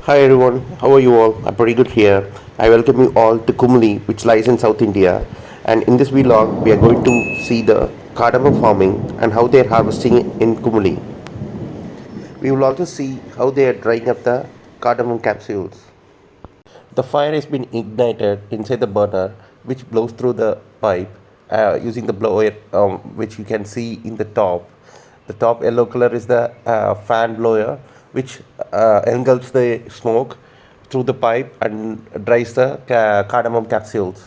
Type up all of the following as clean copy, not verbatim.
Hi everyone, how are you all? I'm pretty good here. I welcome you all to Kumuli, which lies in South India. And in this vlog, we are going to see the cardamom farming and how they are harvesting in Kumuli. We will also see how they are drying up the cardamom capsules. The fire has been ignited inside the burner, which blows through the pipe using the blower, which you can see in the top. The top yellow color is the fan blower, which engulfs the smoke through the pipe and dries the cardamom capsules.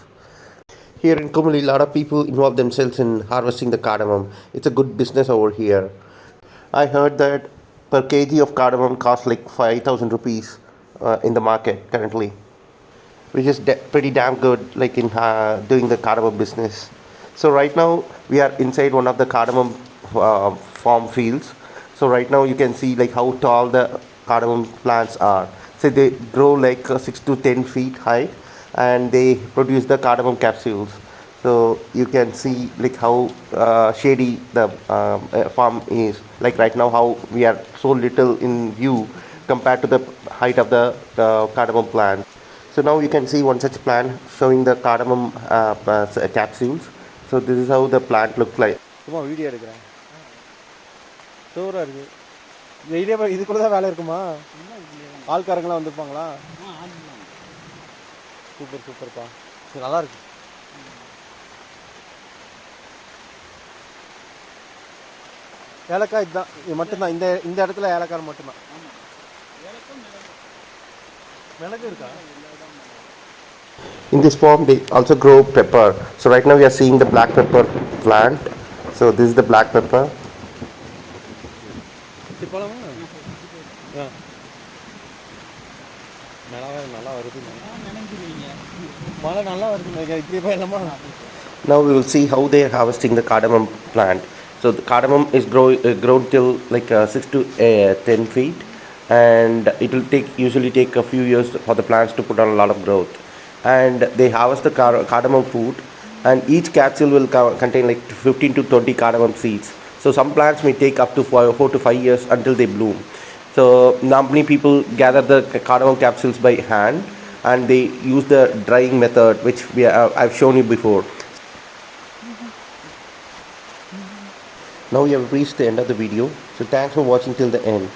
Here in Kumuli, a lot of people involve themselves in harvesting the cardamom. It's a good business over here. I heard that per kg of cardamom costs like 5,000 rupees in the market currently, which is pretty damn good like in doing the cardamom business. So right now we are inside one of the cardamom farm fields. So right now you can see like how tall the cardamom plants are. So they grow like 6 to 10 feet high, and they produce the cardamom capsules. So you can see like how shady the farm is, like right now how we are so little in view compared to the height of the cardamom plant. So now you can see one such plant showing the cardamom capsules. So this is how the plant looks like. சும்மா video எடுக்கிறேன். சூப்பராக இருக்குது. டெய்லியே இதுக்குள்ள தான் வேலை இருக்குமா? ஆள்காரங்களாம் வந்துருப்பாங்களா? Super சூப்பர்ப்பா. சரி, நல்லா இருக்கு. ஏலக்காய் இதுதான், இது மட்டும்தான். இந்த இந்த இடத்துல ஏலக்காய் மட்டும்தான். மிளகு இருக்கா? In this farm they also grow pepper. So right now we are seeing the black pepper plant. So this is the black pepper. போலாமா? நல்லா வருது. மழை நல்லா வருது. இப்படி போயிடலாமா? Now we will see how they are harvesting the cardamom plant. So the cardamom is grown till like 6 to 10 feet, and it will usually take a few years for the plants to put on a lot of growth. And they harvest the cardamom fruit, and each capsule will contain like 15 to 20 cardamom seeds. So some plants may take up to 4 to 5 years until they bloom. So normally people gather the cardamom capsules by hand, and they use the drying method, which I've shown you before. Now we have reached the end of the video. So thanks for watching till the end.